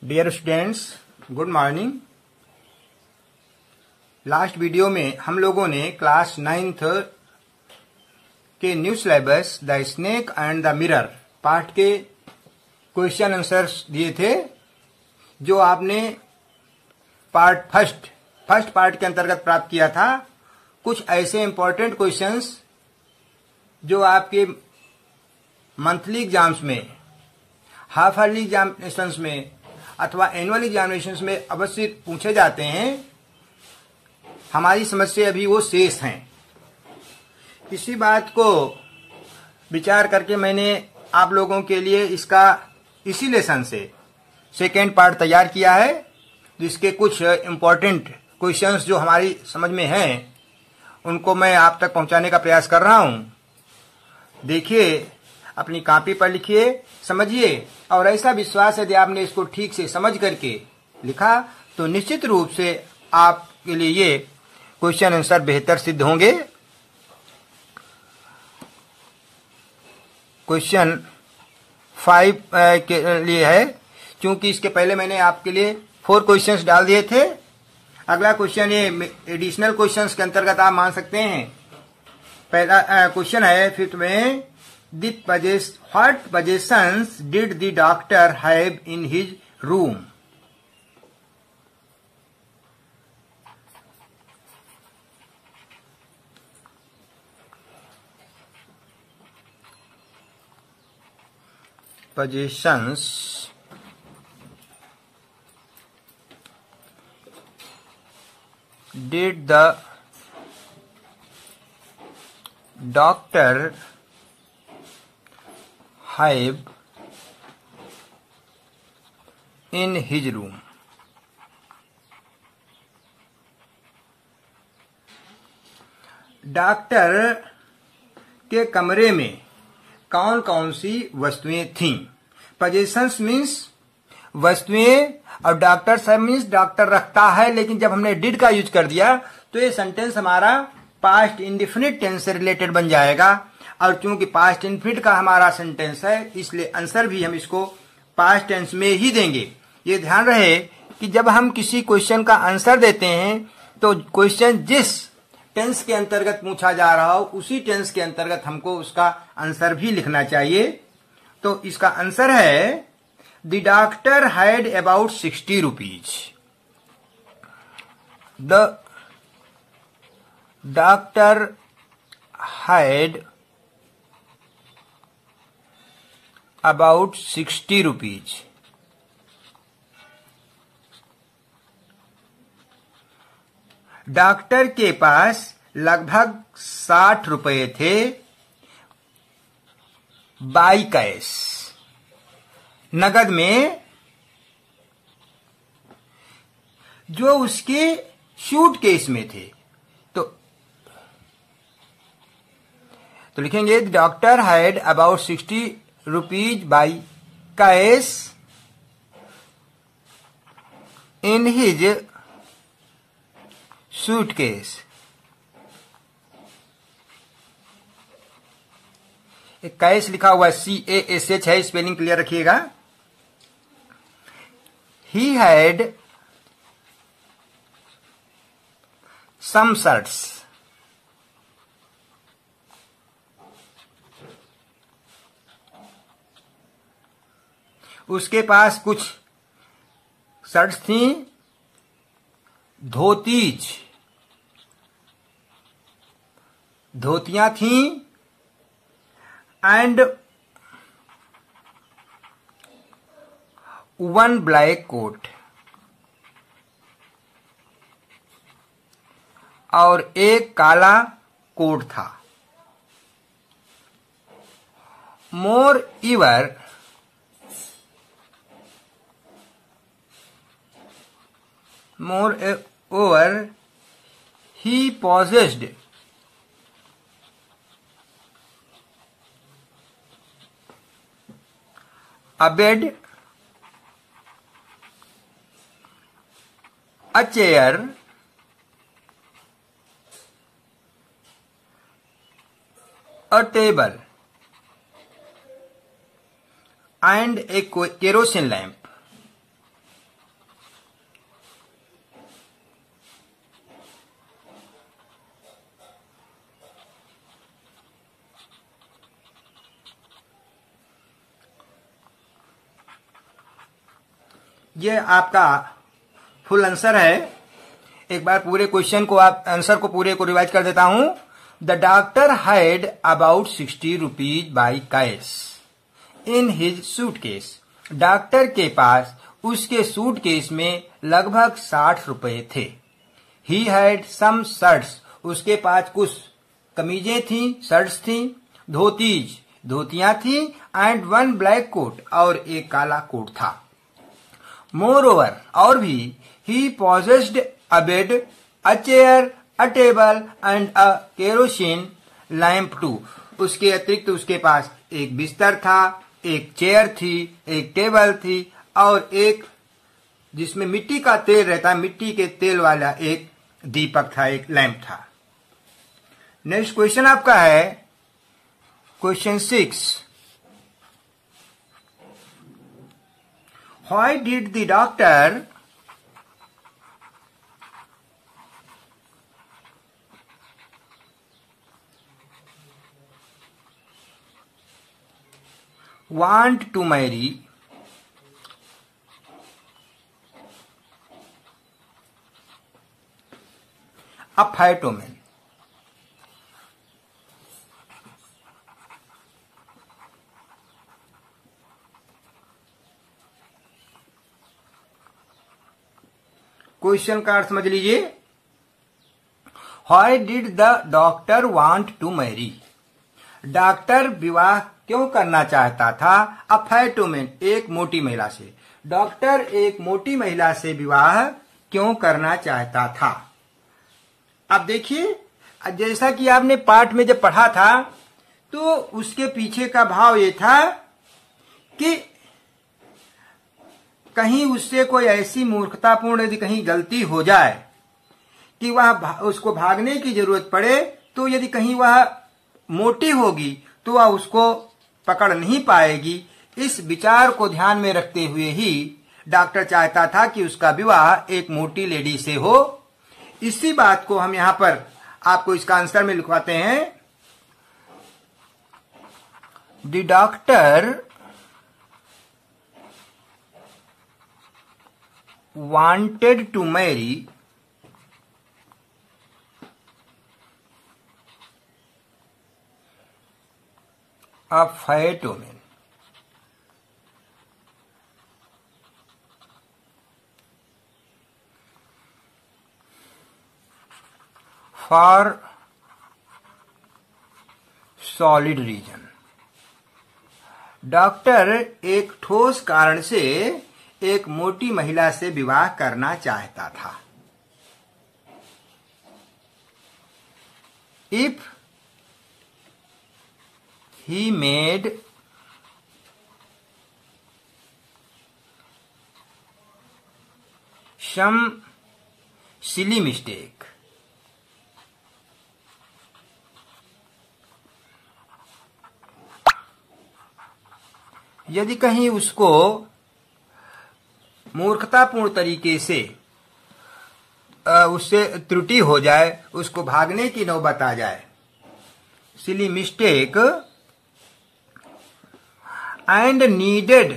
Dear students, good morning. Last video में हम लोगों ने क्लास 9th के new syllabus the snake and the mirror part के क्वेश्चन आंसर्स दिए थे, जो आपने फर्स्ट पार्ट के अंतर्गत प्राप्त किया था। कुछ ऐसे इंपॉर्टेंट क्वेश्चंस जो आपके मंथली एग्जाम्स में, हाफ ईयरली एग्जामिनेशंस में अथवा एनुअल एग्जामिनेशंस में अवश्य पूछे जाते हैं, हमारी समझ से अभी वो शेष हैं। इसी बात को विचार करके मैंने आप लोगों के लिए इसी लेसन से सेकेंड पार्ट तैयार किया है, जिसके कुछ इम्पोर्टेंट क्वेश्चंस जो हमारी समझ में हैं उनको मैं आप तक पहुंचाने का प्रयास कर रहा हूं। देखिए, अपनी कॉपी पर लिखिए, समझिए, और ऐसा विश्वास है यदि आपने इसको ठीक से समझ करके लिखा तो निश्चित रूप से आपके लिए ये क्वेश्चन आंसर बेहतर सिद्ध होंगे। क्वेश्चन 5 के लिए है, क्योंकि इसके पहले मैंने आपके लिए 4 क्वेश्चंस डाल दिए थे। अगला क्वेश्चन ये एडिशनल क्वेश्चंस के अंतर्गत आप मान सकते हैं। पहला क्वेश्चन है 5th में, what possessions did the doctor have in his room? Possessions did the doctor have in his room? Doctor के कमरे में कौन कौन सी वस्तुएं थीं? पोजेशंस मीन्स वस्तुएं, और डॉक्टर सब मीन्स डॉक्टर रखता है। लेकिन जब हमने डिड का यूज कर दिया तो ये सेंटेंस हमारा पास्ट इंडेफिनिट टेंस से रिलेटेड बन जाएगा, और चूंकि पास्ट इंडेफिनिट का हमारा सेंटेंस है इसलिए आंसर भी हम इसको पास्ट टेंस में ही देंगे। ये ध्यान रहे कि जब हम किसी क्वेश्चन का आंसर देते हैं तो क्वेश्चन जिस टेंस के अंतर्गत पूछा जा रहा हो उसी टेंस के अंतर्गत हमको उसका आंसर भी लिखना चाहिए। तो इसका आंसर है, the doctor had about 60 rupees. The doctor had about 60 rupees. Doctor के पास लगभग 60 रुपए थे बाई कैश, नगद में, जो उसके सूटकेस में थे। तो लिखेंगे doctor had about 60 rupees by cash in his suitcase. एक कैश लिखा हुआ CASH है, स्पेलिंग क्लियर रखिएगा। He had some shirts. उसके पास कुछ शर्ट्स थी, धोतियां थी, एंड 1 ब्लैक कोट, और एक काला कोट था। मोर over, he possessed a bed, a chair, a table and a kerosene lamp. ये आपका फुल आंसर है। एक बार पूरे क्वेश्चन को आंसर को पूरे को रिवाइज कर देता हूं। The doctor had about 60 rupees by cash in his suitcase. Doctor के पास उसके सूटकेस में लगभग 60 रुपए थे। ही हैड सम शर्ट्स, उसके पास कुछ कमीजें थी, शर्ट्स थी, धोतियां थी, एंड वन ब्लैक कोट, और एक काला कोट था। मोर ओवर, और भी, he possessed a bed, a chair, a table and a kerosene lamp too. उसके अतिरिक्त उसके पास एक बिस्तर था, एक चेयर थी, एक टेबल थी, और एक जिसमें मिट्टी का तेल रहता है, मिट्टी के तेल वाला एक दीपक था, एक लैंप था। नेक्स्ट क्वेश्चन आपका है question 6। Why did the doctor want to marry a fat woman? Question का अर्थ समझ लीजिए। Why did the doctor want to marry? Doctor विवाह क्यों करना चाहता था? अ फैट वुमन, एक मोटी महिला से। डॉक्टर एक मोटी महिला से विवाह क्यों करना चाहता था? अब देखिए, जैसा कि आपने पाठ में जब पढ़ा था तो उसके पीछे का भाव ये था कि कहीं उससे कोई ऐसी मूर्खतापूर्ण यदि कहीं गलती हो जाए कि वह उसको भागने की जरूरत पड़े, तो यदि कहीं वह मोटी होगी तो वह उसको पकड़ नहीं पाएगी। इस विचार को ध्यान में रखते हुए ही डॉक्टर चाहता था कि उसका विवाह एक मोटी लेडी से हो। इसी बात को हम यहां पर आपको इसका आंसर में लिखवाते हैं। The doctor wanted to marry a fat woman for solid reason। Doctor एक ठोस कारण से एक मोटी महिला से विवाह करना चाहता था। If he made some silly mistake, यदि कहीं उसको मूर्खतापूर्ण तरीके से उससे त्रुटि हो जाए, उसको भागने की नौबत आ जाए, silly mistake, and needed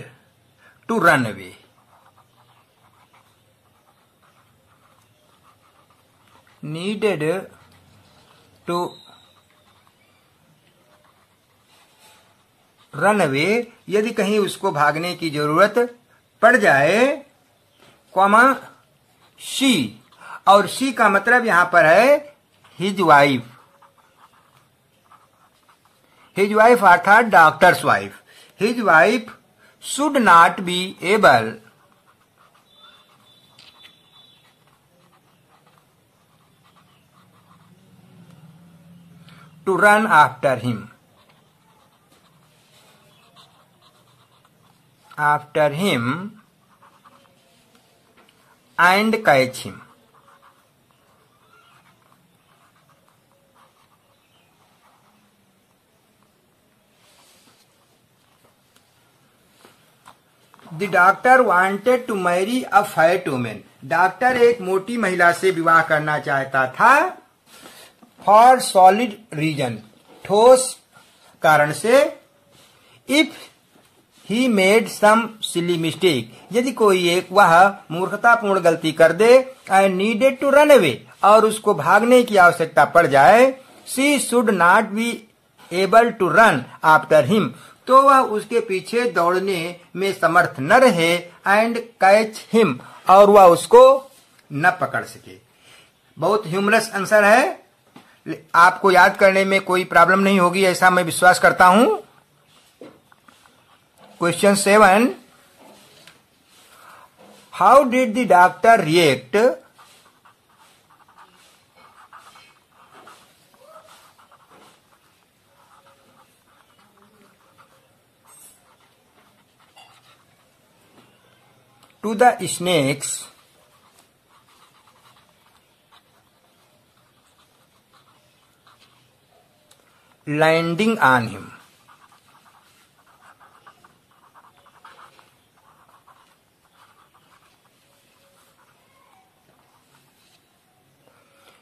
to run away, needed to run away, यदि कहीं उसको भागने की जरूरत पड़ जाए, कॉमा शी, और शी का मतलब यहां पर है हिज वाइफ, हिज वाइफ अर्थात doctor's wife. His wife should not be able to run after him, and catch him। The doctor wanted to marry a fat woman। Doctor एक मोटी महिला से विवाह करना चाहता था। फॉर सॉलिड रीजन, ठोस कारण से। If he made some silly mistake, यदि कोई एक वह मूर्खतापूर्ण गलती कर दे, and needed to run away, और उसको भागने की आवश्यकता पड़ जाए, she should not be able to run after him, तो वह उसके पीछे दौड़ने में समर्थ न रहे, एंड कैच हिम, और वह उसको न पकड़ सके। बहुत ह्यूमरस आंसर है, आपको याद करने में कोई प्रॉब्लम नहीं होगी ऐसा मैं विश्वास करता हूं। Question 7, how did the doctor react to the snake's landing on him?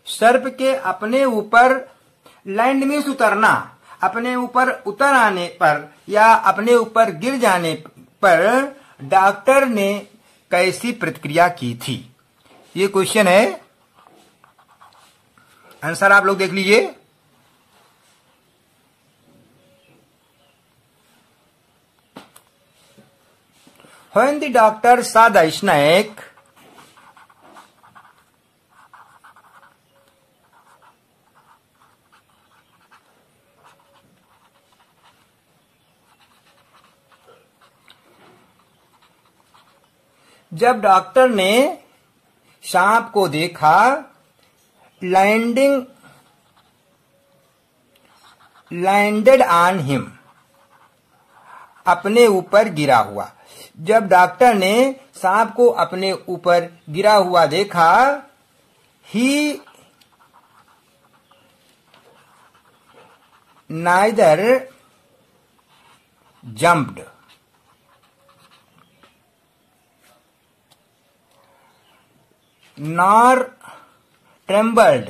सर्प के अपने ऊपर लैंड मीन्स उतरना, अपने ऊपर उतर आने पर या अपने ऊपर गिर जाने पर डॉक्टर ने कैसी प्रतिक्रिया की थी? ये क्वेश्चन है, आंसर आप लोग देख लीजिए। When the doctor saw the snake, जब डॉक्टर ने सांप को देखा, लैंडेड ऑन हिम, अपने ऊपर गिरा हुआ। जब डॉक्टर ने सांप को अपने ऊपर गिरा हुआ देखा, ही नाइदर जंप्ड नॉर ट्रेम्बल्ड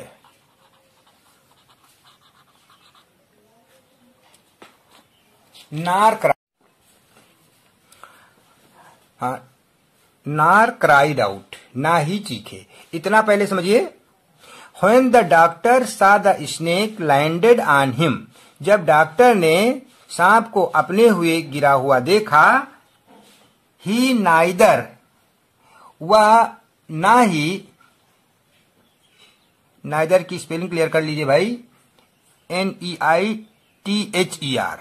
नार क्राइड आउट, ना ही चीखे। इतना पहले समझिए। When the doctor saw the snake landed on him, जब डॉक्टर ने सांप को अपने हुए गिरा हुआ देखा, ही नाइदर, वह ना ही, नाइदर की स्पेलिंग क्लियर कर लीजिए भाई, NEITHER, NEITHER,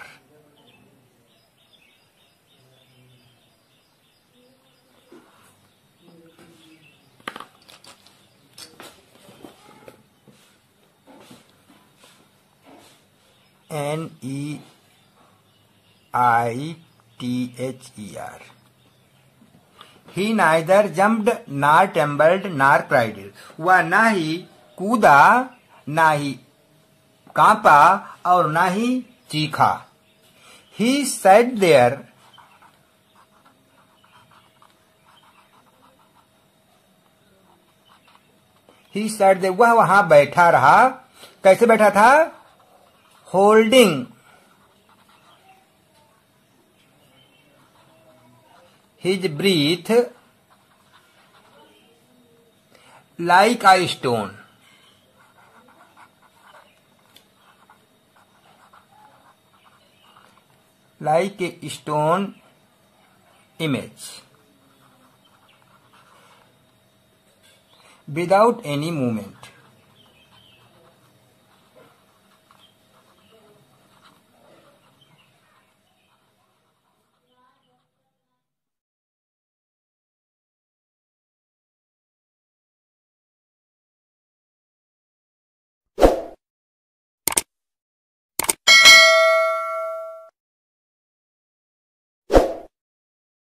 ही नाइदर जम्प्ड नार टेम्बल्ड नार क्राइड, वह ना ही कूदा, ना ही कांपा और ना ही चीखा। ही सैट देयर, वह वहां बैठा रहा। कैसे बैठा था? Holding his breath like a stone, like a stone image, without any movement.